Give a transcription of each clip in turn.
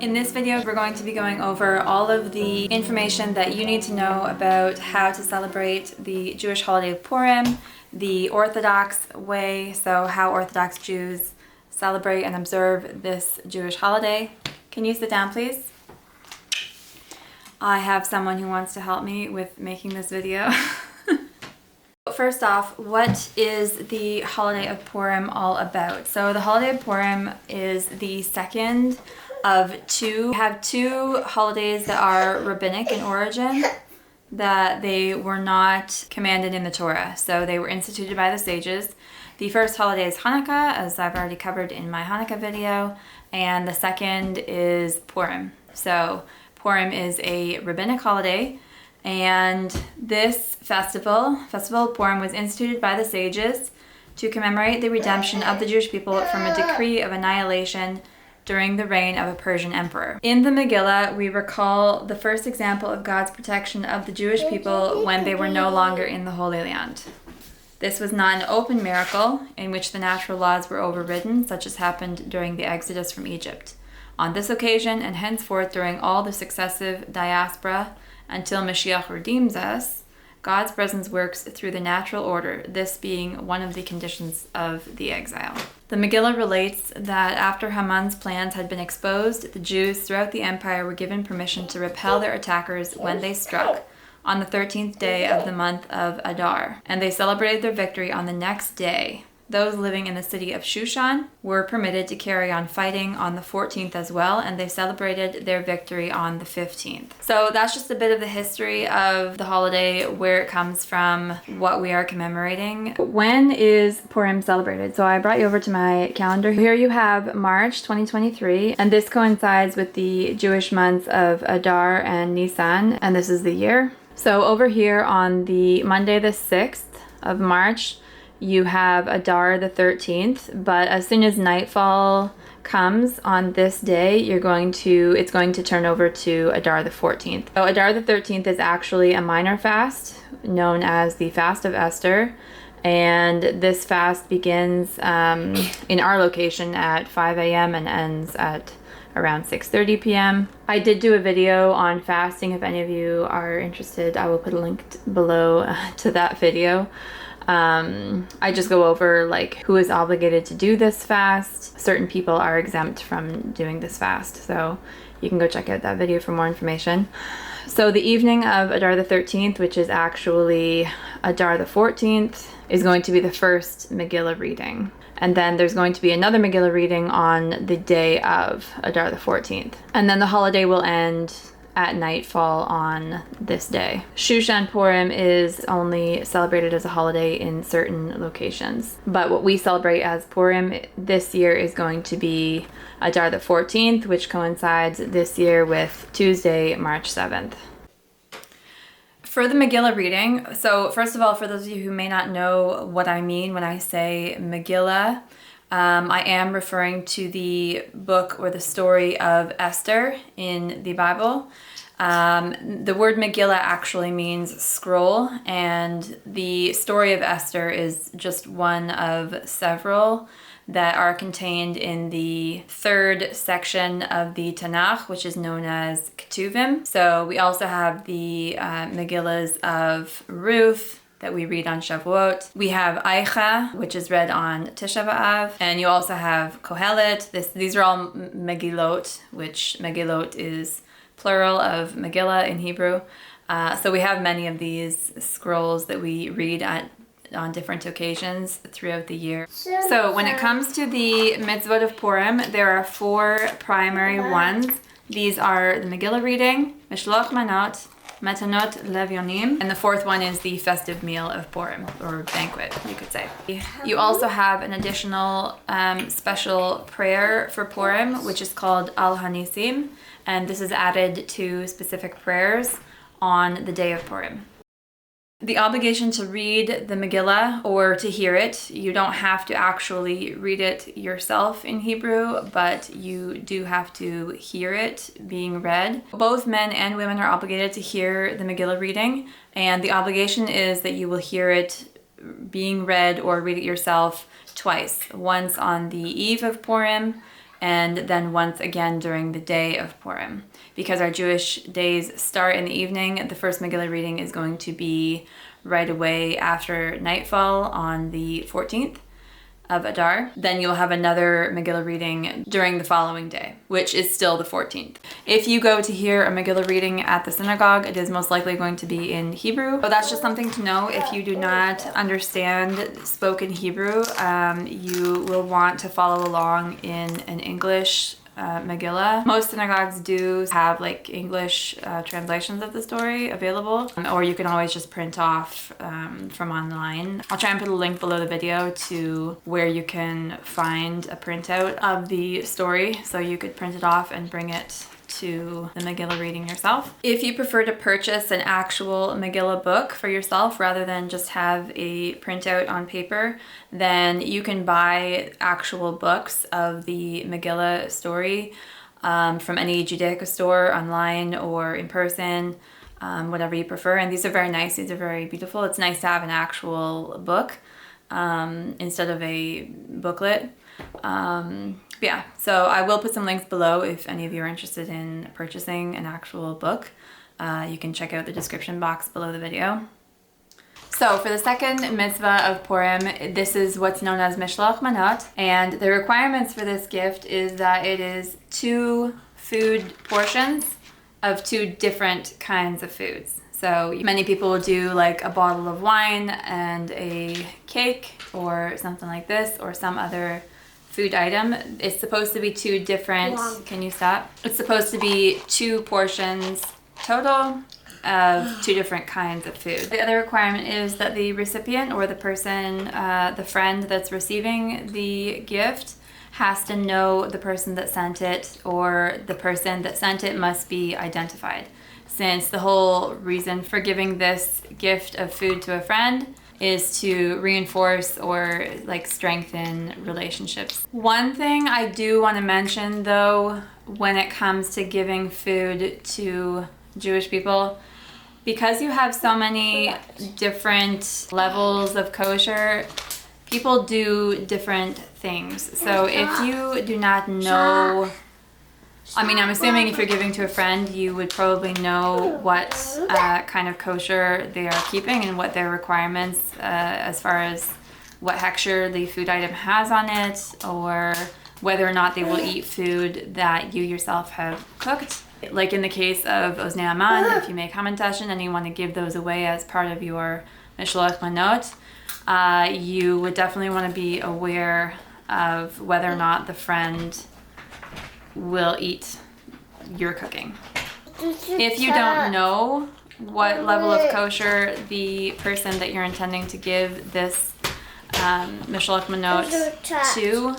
In this video, we're going to be going over all of the information that you need to know about how to celebrate the Jewish holiday of Purim, the Orthodox way, so how Orthodox Jews celebrate and observe this Jewish holiday. Can you sit down, please? I have someone who wants to help me with making this video. First off, what is the holiday of Purim all about? So the holiday of Purim is the second of two. We have two holidays that are rabbinic in origin, that they were not commanded in the Torah. So they were instituted by the sages. The first holiday is Hanukkah, as I've already covered in my Hanukkah video, and the second is Purim. So Purim is a rabbinic holiday, and this festival of Purim, was instituted by the sages to commemorate the redemption of the Jewish people from a decree of annihilation during the reign of a Persian emperor. In the Megillah, we recall the first example of God's protection of the Jewish people when they were no longer in the Holy Land. This was not an open miracle in which the natural laws were overridden, such as happened during the Exodus from Egypt. On this occasion, and henceforth during all the successive diaspora, until Mashiach redeems us, God's presence works through the natural order, this being one of the conditions of the exile. The Megillah relates that after Haman's plans had been exposed, the Jews throughout the empire were given permission to repel their attackers when they struck on the 13th day of the month of Adar, and they celebrated their victory on the next day. Those living in the city of Shushan were permitted to carry on fighting on the 14th as well, and they celebrated their victory on the 15th. So that's just a bit of the history of the holiday, where it comes from, what we are commemorating. When is Purim celebrated? So I brought you over to my calendar. Here you have March 2023, and this coincides with the Jewish months of Adar and Nisan, and this is the year. So over here on the Monday the 6th of March, you have Adar the 13th, but as soon as nightfall comes on this day, it's going to turn over to Adar the 14th. So Adar the 13th is actually a minor fast known as the Fast of Esther, and this fast begins in our location at 5 a.m. and ends at around 6:30 p.m. I did do a video on fasting. If any of you are interested, I will put a link below to that video. I just go over like who is obligated to do this fast. Certain people are exempt from doing this fast, so you can go check out that video for more information. So the evening of Adar the 13th, which is actually Adar the 14th, is going to be the first Megillah reading. And then there's going to be another Megillah reading on the day of Adar the 14th. And then the holiday will end at nightfall on this day. Shushan Purim is only celebrated as a holiday in certain locations. But what we celebrate as Purim this year is going to be Adar the 14th, which coincides this year with Tuesday, March 7th. For the Megillah reading, so first of all, for those of you who may not know what I mean when I say Megillah, I am referring to the book or the story of Esther in the Bible. The word Megillah actually means scroll, and the story of Esther is just one of several that are contained in the third section of the Tanakh, which is known as Ketuvim. So we also have the Megillahs of Ruth that we read on Shavuot. We have Eicha, which is read on Tisha B'Av, and you also have Kohelet. These are all Megillot, which Megillot is plural of Megillah in Hebrew. So we have many of these scrolls that we read on different occasions throughout the year. So when it comes to the mitzvot of Purim, there are four primary ones. These are the Megillah reading, Mishloach Manot, Matanot Levyonim, and the fourth one is the festive meal of Purim, or banquet, you could say. You also have an additional special prayer for Purim, which is called Al Hanisim, and this is added to specific prayers on the day of Purim. The obligation to read the Megillah or to hear it, you don't have to actually read it yourself in Hebrew, but you do have to hear it being read. Both men and women are obligated to hear the Megillah reading, and the obligation is that you will hear it being read or read it yourself twice. Once on the eve of Purim and then once again during the day of Purim. Because our Jewish days start in the evening, the first Megillah reading is going to be right away after nightfall on the 14th of Adar. Then you'll have another Megillah reading during the following day, which is still the 14th. If you go to hear a Megillah reading at the synagogue, it is most likely going to be in Hebrew. So that's just something to know. If you do not understand spoken Hebrew, you will want to follow along in an English Megillah. Most synagogues do have like English translations of the story available, or you can always just print off from online. I'll try and put a link below the video to where you can find a printout of the story, so you could print it off and bring it to the Megillah reading yourself. If you prefer to purchase an actual Megillah book for yourself rather than just have a printout on paper, then you can buy actual books of the Megillah story from any Judaica store, online or in person, whatever you prefer. And these are very nice. These are very beautiful. It's nice to have an actual book instead of a booklet. Yeah, so I will put some links below if any of you are interested in purchasing an actual book. You can check out the description box below the video. So for the second mitzvah of Purim, this is what's known as Mishloach Manot, and the requirements for this gift is that it is 2 food portions of 2 different kinds of foods. So many people will do like a bottle of wine and a cake or something like this, or some other food item. It's supposed to be 2 different, can you stop? It's supposed to be 2 portions total of 2 different kinds of food. The other requirement is that the recipient or the person, the friend that's receiving the gift, has to know the person that sent it, or the person that sent it must be identified. Since the whole reason for giving this gift of food to a friend is to reinforce or like strengthen relationships. One thing I do want to mention though, when it comes to giving food to Jewish people, because you have so many different levels of kosher, people do different things. So if you do not know, I mean, I'm assuming if you're giving to a friend, you would probably know what kind of kosher they are keeping and what their requirements as far as what hechsher the food item has on it, or whether or not they will eat food that you yourself have cooked. Like in the case of Oznei Aman, if you make hamantashen and you want to give those away as part of your Mishloach Manot, you would definitely want to be aware of whether or not the friend will eat your cooking. If you don't know what level of kosher the person that you're intending to give this Mishloach Manot to,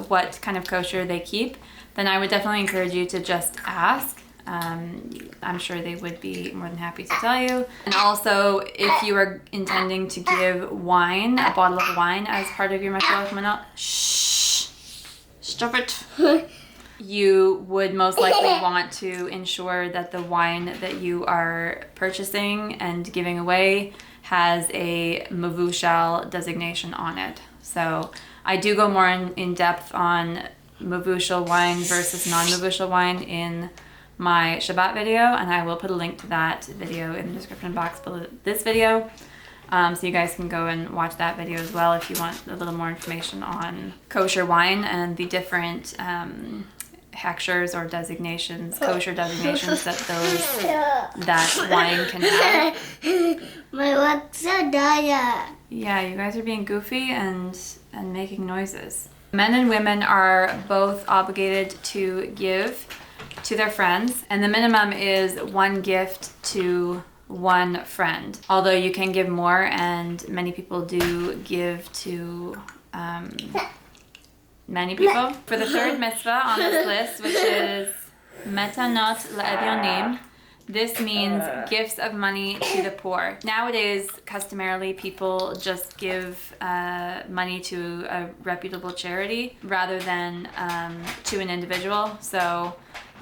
what kind of kosher they keep, then I would definitely encourage you to just ask. I'm sure they would be more than happy to tell you. And also, if you are intending to give wine, a bottle of wine as part of your Mishloach Manot, shh, stop it. You would most likely want to ensure that the wine that you are purchasing and giving away has a mavushal designation on it. So I do go more in depth on mavushal wine versus non-mavushal wine in my Shabbat video, and I will put a link to that video in the description box below this video. So you guys can go and watch that video as well if you want a little more information on kosher wine and the different hechshers or designations, kosher designations that wine can have. My Alexa died. Yeah, you guys are being goofy and making noises. Men and women are both obligated to give to their friends, and the minimum is 1 gift to 1 friend. Although you can give more, and many people do give to many people. For the third mitzvah on this list, which is Metanot La'evyonim, This means gifts of money to the poor. Nowadays, customarily, people just give money to a reputable charity rather than to an individual. So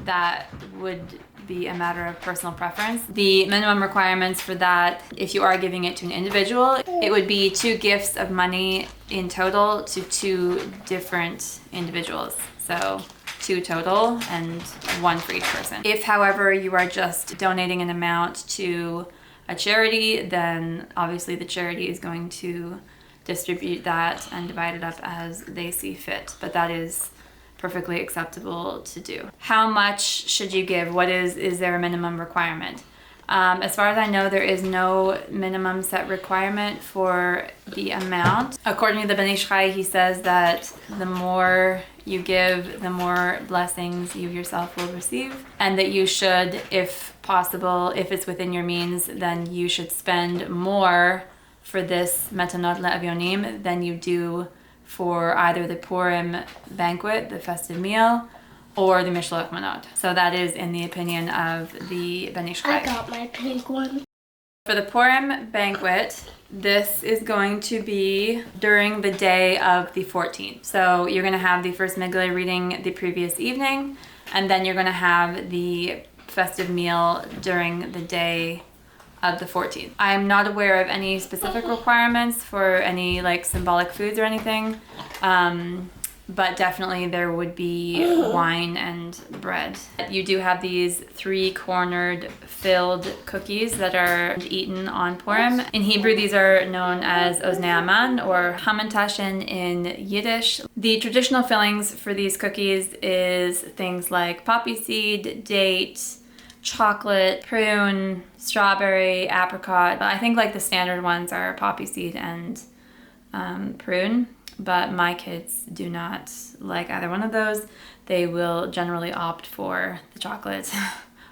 that would be a matter of personal preference. The minimum requirements for that, if you are giving it to an individual, it would be 2 gifts of money in total to 2 different individuals. So 2 total and 1 for each person. If, however, you are just donating an amount to a charity, then obviously the charity is going to distribute that and divide it up as they see fit. But that is perfectly acceptable to do. How much should you give? Is there a minimum requirement? As far as I know, there is no minimum set requirement for the amount. According to the Ben Ish Chai, he says that the more you give, the more blessings you yourself will receive, and that you should, if possible, if it's within your means, then you should spend more for this metanot le'avyonim than you do for either the Purim banquet, the festive meal, or the Mishloach Manot. So that is in the opinion of the Ben Ish Chai. I got my pink one. For the Purim banquet, this is going to be during the day of the 14th. So you're going to have the first Megillah reading the previous evening, and then you're going to have the festive meal during the day of the 14th. I am not aware of any specific requirements for any like symbolic foods or anything, but definitely there would be wine and bread. You do have these 3-cornered filled cookies that are eaten on Purim. In Hebrew, these are known as oznei aman or hamantashen in Yiddish. The traditional fillings for these cookies is things like poppy seed, date, chocolate, prune, strawberry, apricot. I think like the standard ones are poppy seed and prune, but my kids do not like either one of those. They will generally opt for the chocolate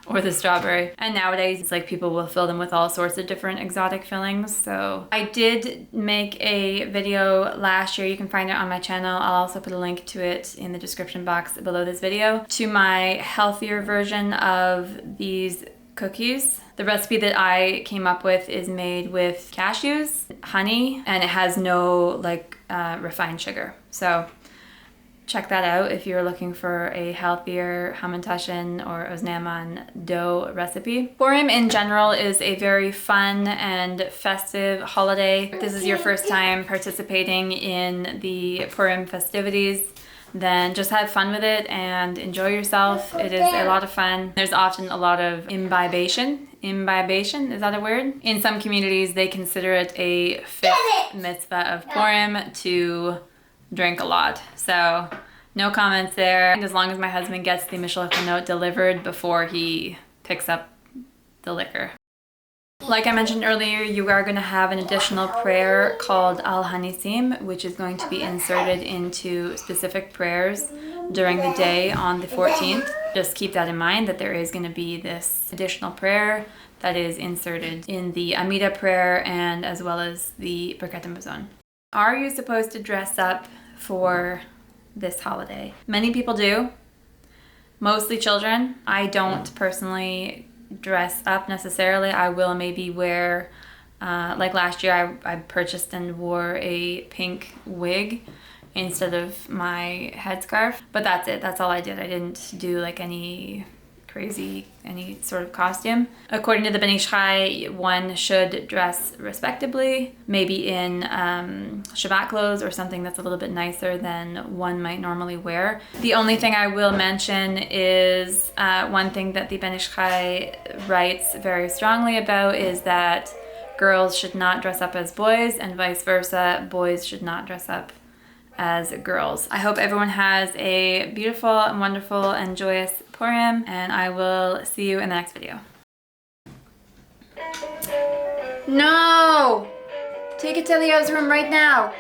or the strawberry. And nowadays it's like people will fill them with all sorts of different exotic fillings. So I did make a video last year. You can find it on my channel. I'll also put a link to it in the description box below this video, to my healthier version of these cookies. The recipe that I came up with is made with cashews, honey, and it has no refined sugar. So check that out if you're looking for a healthier hamantashen or oznei aman dough recipe. Purim in general is a very fun and festive holiday. If this is your first time participating in the Purim festivities, then just have fun with it and enjoy yourself. It is a lot of fun. There's often a lot of imbibation. Imbibation, is that a word? In some communities, they consider it a 5th mitzvah of Purim to drink a lot. So no comments there. And as long as my husband gets the Mishloach note delivered before he picks up the liquor. Like I mentioned earlier, you are going to have an additional prayer called Al Hanisim, which is going to be inserted into specific prayers during the day on the 14th. Just keep that in mind, that there is going to be this additional prayer that is inserted in the Amida prayer and as well as the Birkat Hamazon. Are you supposed to dress up for this holiday? Many people do, mostly children. I don't personally dress up necessarily. I will maybe wear, like last year I purchased and wore a pink wig instead of my headscarf, but that's it. That's all I did. I didn't do like any sort of costume. According to the Ben Ish Chai, one should dress respectably, maybe in Shabbat clothes or something that's a little bit nicer than one might normally wear. The only thing I will mention is one thing that the Ben Ish Chai writes very strongly about is that girls should not dress up as boys and vice versa. Boys should not dress up as girls. I hope everyone has a beautiful and wonderful and joyous Purim, and I will see you in the next video. No! Take it to Leo's room right now.